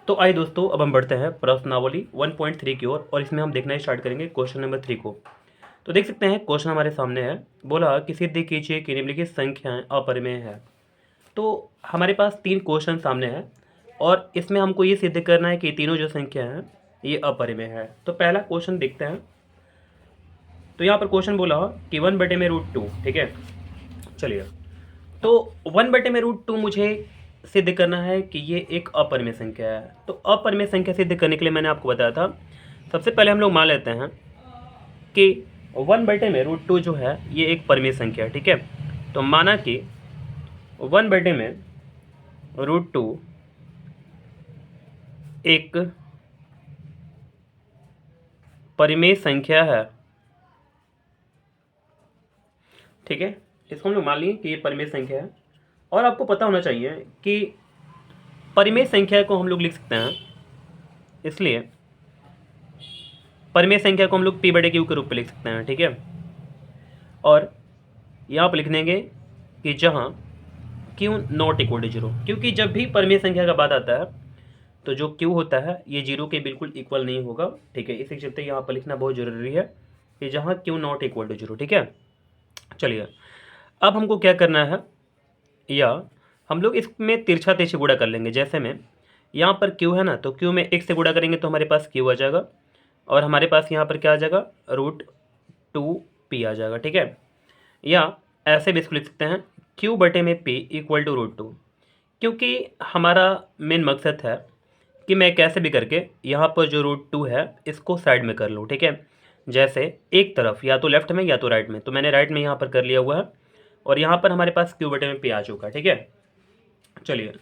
तो आइए दोस्तों, अब हम बढ़ते हैं प्रश्नावली 1.3 की ओर और इसमें हम देखना स्टार्ट करेंगे क्वेश्चन नंबर 3 को। तो देख सकते हैं क्वेश्चन हमारे सामने है। बोला कि सिद्ध कीजिए कि निम्नलिखित संख्याएं अपरिमेय है। तो हमारे पास 3 क्वेश्चन सामने हैं और इसमें हमको ये सिद्ध करना है कि तीनों जो संख्या हैं ये अपरिमेय है। तो पहला क्वेश्चन देखते हैं। तो यहाँ पर क्वेश्चन बोला कि 1/√2, ठीक है। चलिए, तो 1/√2 मुझे सिद्ध करना है कि ये एक अपरिमेय संख्या है। तो अपरिमेय संख्या सिद्ध करने के लिए मैंने आपको बताया था, सबसे पहले हम लोग मान लेते हैं कि 1/√2 जो है ये एक परिमेय संख्या है, ठीक है। तो माना कि 1/√2 एक परिमेय संख्या है, ठीक है। इसको हम लोग मान लिए कि ये परिमेय संख्या है। और आपको पता होना चाहिए कि परिमेय संख्या को हम लोग लिख सकते हैं, इसलिए परिमेय संख्या को हम लोग p/q के रूप में लिख सकते हैं, ठीक है। और यहाँ पर लिख देंगे कि जहाँ q नॉट इक्वल टू 0, क्योंकि जब भी परिमेय संख्या का बात आता है तो जो q होता है ये 0 के बिल्कुल इक्वल नहीं होगा, ठीक है। इसी चलते यहाँ पर लिखना बहुत ज़रूरी है कि जहाँ q नॉट इक्वल टू 0, ठीक है। चलिए, अब हमको क्या करना है, या हम लोग इसमें तिरछा तिरछी गुणा कर लेंगे। जैसे में यहाँ पर q है ना, तो q में 1 से गुणा करेंगे तो हमारे पास q आ जाएगा और हमारे पास यहाँ पर क्या आ जाएगा, √2p आ जाएगा, ठीक है। या ऐसे भी इसको लिख सकते हैं q/p इक्वल टू √2, क्योंकि हमारा मेन मकसद है कि मैं कैसे भी करके यहाँ पर जो √2 है इसको साइड में कर लूँ, ठीक है। जैसे एक तरफ या तो लेफ्ट में या तो राइट में, तो मैंने राइट में यहाँ पर कर लिया हुआ है और यहाँ पर हमारे पास q/p आ चुका है, ठीक है। चलिए,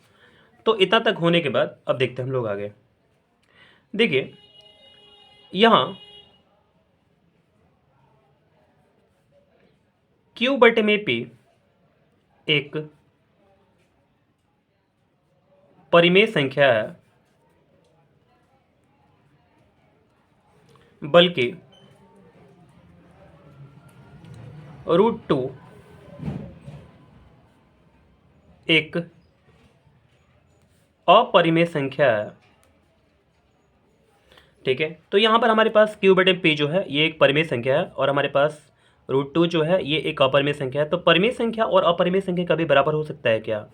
तो इतना तक होने के बाद अब देखते हैं हम लोग आगे। देखिए, यहाँ q/p एक परिमेय संख्या है, बल्कि √2 एक अपरिमेय संख्या है, ठीक है। तो यहाँ पर हमारे पास q/p जो है ये एक परिमेय संख्या है और हमारे पास √2 जो है ये एक अपरिमेय संख्या है। तो परिमेय संख्या और अपरिमेय संख्या कभी बराबर हो सकता है क्या?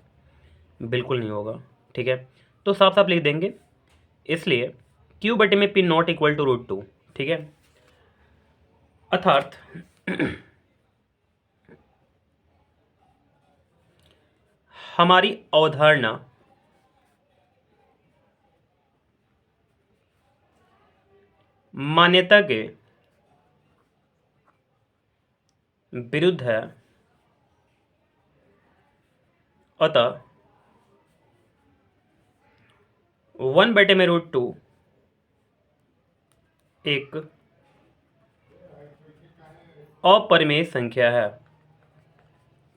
बिल्कुल नहीं होगा, ठीक है। तो साफ साफ लिख देंगे, इसलिए q/p नॉट इक्वल टू √2, ठीक है। अर्थात हमारी अवधारणा मान्यता के विरुद्ध है, अतः 1/√2 एक अपरिमेय संख्या है,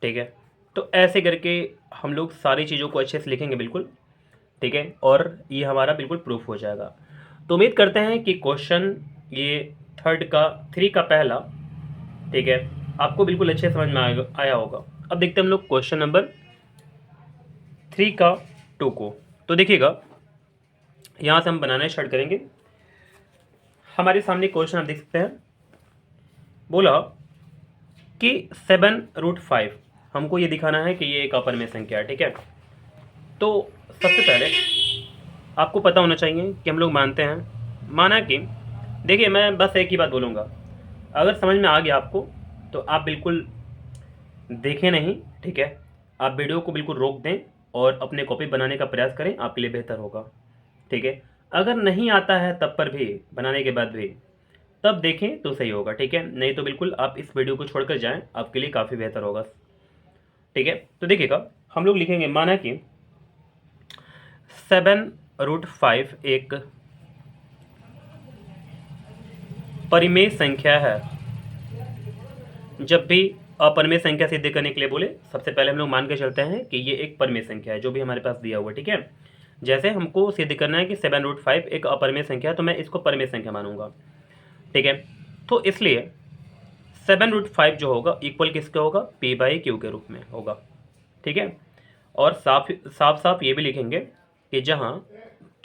ठीक है। तो ऐसे करके हम लोग सारी चीज़ों को अच्छे से लिखेंगे, बिल्कुल, ठीक है। और ये हमारा बिल्कुल प्रूफ हो जाएगा। तो उम्मीद करते हैं कि क्वेश्चन ये 3 का पहला, ठीक है, आपको बिल्कुल अच्छे समझ में आया होगा। अब देखते हैं हम लोग क्वेश्चन नंबर 3 का 2 को। तो देखिएगा, यहाँ से हम बनाना स्टार्ट करेंगे। हमारे सामने क्वेश्चन आप देख सकते हैं। बोला कि 7√5, हमको ये दिखाना है कि ये एक अपरिमेय संख्या है, ठीक है। तो सबसे पहले आपको पता होना चाहिए कि हम लोग मानते हैं, माना कि देखिए, मैं बस एक ही बात बोलूँगा, अगर समझ में आ गया आपको तो आप बिल्कुल देखें नहीं, ठीक है। आप वीडियो को बिल्कुल रोक दें और अपने कॉपी बनाने का प्रयास करें, आपके लिए बेहतर होगा, ठीक है। अगर नहीं आता है तब पर भी, बनाने के बाद भी, तब देखें तो सही होगा, ठीक है। नहीं तो बिल्कुल आप इस वीडियो को छोड़कर जाएं, आपके लिए काफ़ी बेहतर होगा, ठीक है। तो देखिएगा, हम लोग लिखेंगे, माना कि 7√5 एक परिमेय संख्या है। जब भी अपरिमेय संख्या सिद्ध करने के लिए बोले, सबसे पहले हम लोग मान के चलते हैं कि ये एक परिमेय संख्या है, जो भी हमारे पास दिया हुआ है, ठीक है। जैसे हमको सिद्ध करना है कि 7√5 एक अपरिमेय संख्या है, तो मैं इसको परिमेय संख्या मानूंगा, ठीक है। तो इसलिए 7√5 जो होगा इक्वल किसका होगा, p/q के रूप में होगा, ठीक है। और साफ साफ ये भी लिखेंगे कि जहाँ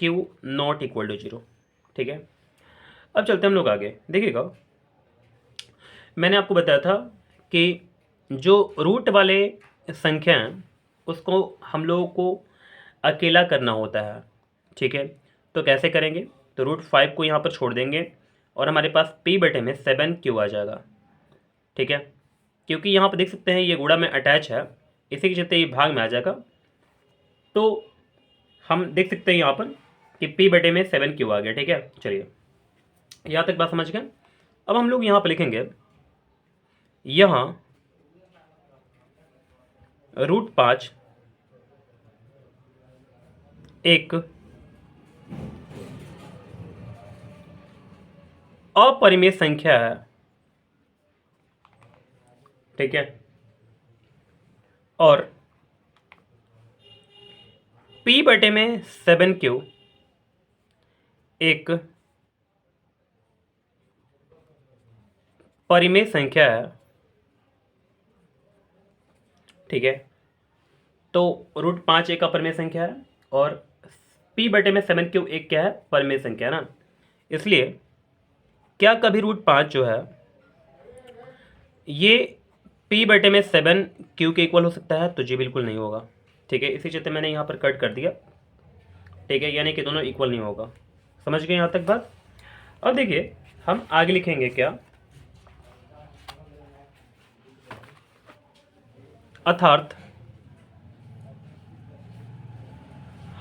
क्यू नॉट इक्वल टू 0। ठीक है, अब चलते हैं हम लोग आगे। देखिएगा, मैंने आपको बताया था कि जो रूट वाले संख्या हैं उसको हम लोगों को अकेला करना होता है। ठीक है, तो कैसे करेंगे? तो √5 को यहाँ पर छोड़ देंगे और हमारे पास p बटे में 7q आ जाएगा। ठीक है, क्योंकि यहाँ पर देख सकते हैं ये गुणा में अटैच है, इसी के चलते ये भाग में आ जाएगा। तो हम देख सकते हैं यहाँ पर कि p बटे में 7q आ गया। ठीक है, चलिए यहाँ तक बात समझ गए। अब हम लोग यहाँ पर लिखेंगे, यहाँ √5 एक अपरिमेय संख्या है। ठीक है, और p बटे में 7q एक परिमेय संख्या है। ठीक है, तो √5 एक अपरिमेय संख्या है और p बटे में 7q एक क्या है? परिमेय संख्या है ना। इसलिए क्या कभी √5 जो है ये p बटे में 7q के इक्वल हो सकता है? तो जी बिल्कुल नहीं होगा। ठीक है, इसी चलते मैंने यहाँ पर कट कर दिया। ठीक है, यानी कि दोनों इक्वल नहीं होगा। समझ गए यहाँ तक बात? अब देखिए हम आगे लिखेंगे क्या, अर्थात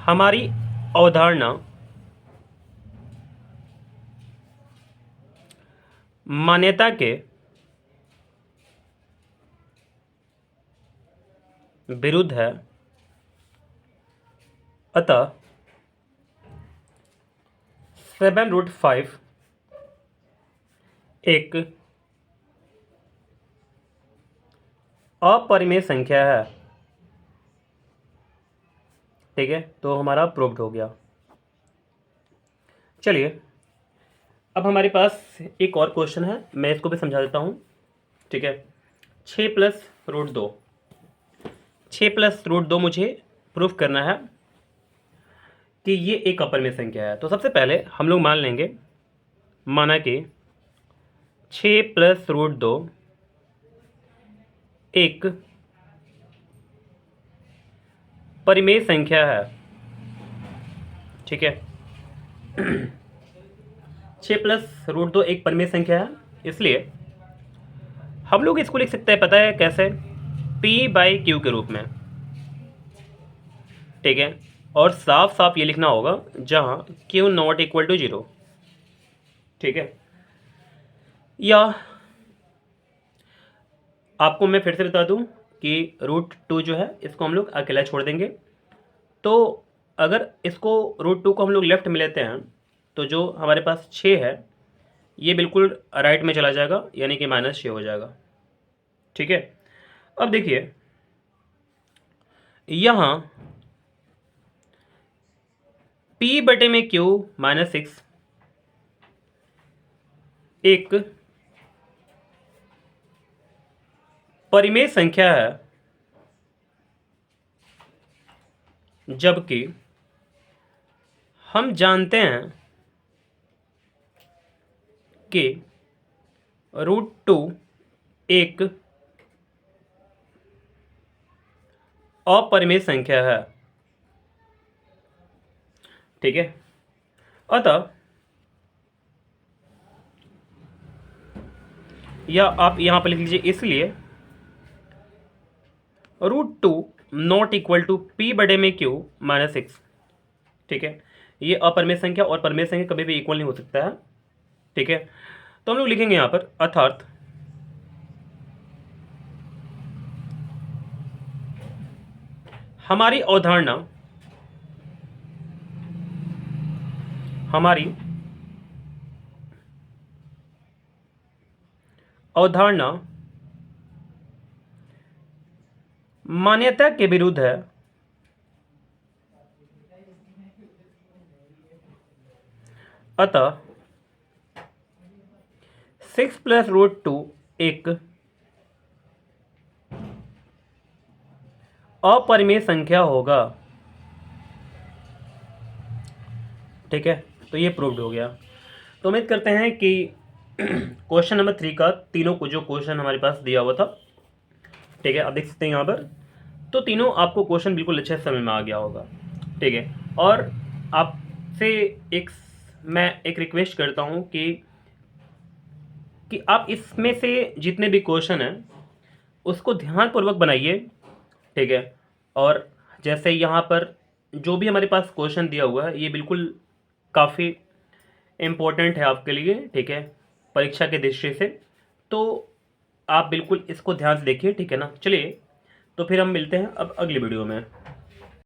हमारी अवधारणा मान्यता के विरुद्ध है, अतः 7√5 एक अपरिमेय संख्या है। ठीक है, तो हमारा प्रूव्ड हो गया। चलिए अब हमारे पास एक और क्वेश्चन है, मैं इसको भी समझा देता हूँ। ठीक है, 6 + √2, 6 + √2 मुझे प्रूफ करना है कि ये एक अपरिमेय संख्या है। तो सबसे पहले हम लोग मान लेंगे, माना कि 6 + √2 एक परिमेय संख्या है। ठीक है, 6 + √2 एक परिमेय संख्या है, इसलिए हम लोग इसको लिख सकते हैं, पता है कैसे? p/q के रूप में। ठीक है, और साफ साफ ये लिखना होगा जहां q नॉट इक्वल टू 0। ठीक है, या आपको मैं फिर से बता दूं कि √2 जो है इसको हम लोग अकेला छोड़ देंगे। तो अगर इसको √2 को हम लोग लेफ्ट में लेते हैं तो जो हमारे पास 6 है ये बिल्कुल राइट में चला जाएगा, यानी कि -6 हो जाएगा। ठीक है, अब देखिए यहाँ p बटे में q -6 एक परिमेय संख्या है, जबकि हम जानते हैं कि √2 एक अपरिमेय संख्या है। ठीक है, अतः या आप यहाँ पर लिख लीजिए, इसलिए √2 नॉट इक्वल टू p बटे में q -6। ठीक है, ये अपरिमेय संख्या और परिमेय संख्या कभी भी इक्वल नहीं हो सकता है। ठीक है, तो हम लोग लिखेंगे यहाँ पर, अर्थात हमारी अवधारणा मान्यता के विरुद्ध है, अतः 6 + √2 एक अपरिमेय संख्या होगा। ठीक है, तो ये प्रूव्ड हो गया। तो उम्मीद करते हैं कि क्वेश्चन नंबर 3 का तीनों को जो क्वेश्चन हमारे पास दिया हुआ था, ठीक है, आप देख सकते हैं यहाँ पर, तो तीनों आपको क्वेश्चन बिल्कुल अच्छे से समझ में आ गया होगा। ठीक है, और आपसे एक मैं एक रिक्वेस्ट करता हूँ कि आप इसमें से जितने भी क्वेश्चन हैं उसको ध्यानपूर्वक बनाइए। ठीक है, और जैसे यहाँ पर जो भी हमारे पास क्वेश्चन दिया हुआ है ये बिल्कुल काफ़ी इम्पोर्टेंट है आपके लिए। ठीक है, परीक्षा के दृष्टि से, तो आप बिल्कुल इसको ध्यान से देखिए। ठीक है ना, चलिए तो फिर हम मिलते हैं अब अगली वीडियो में।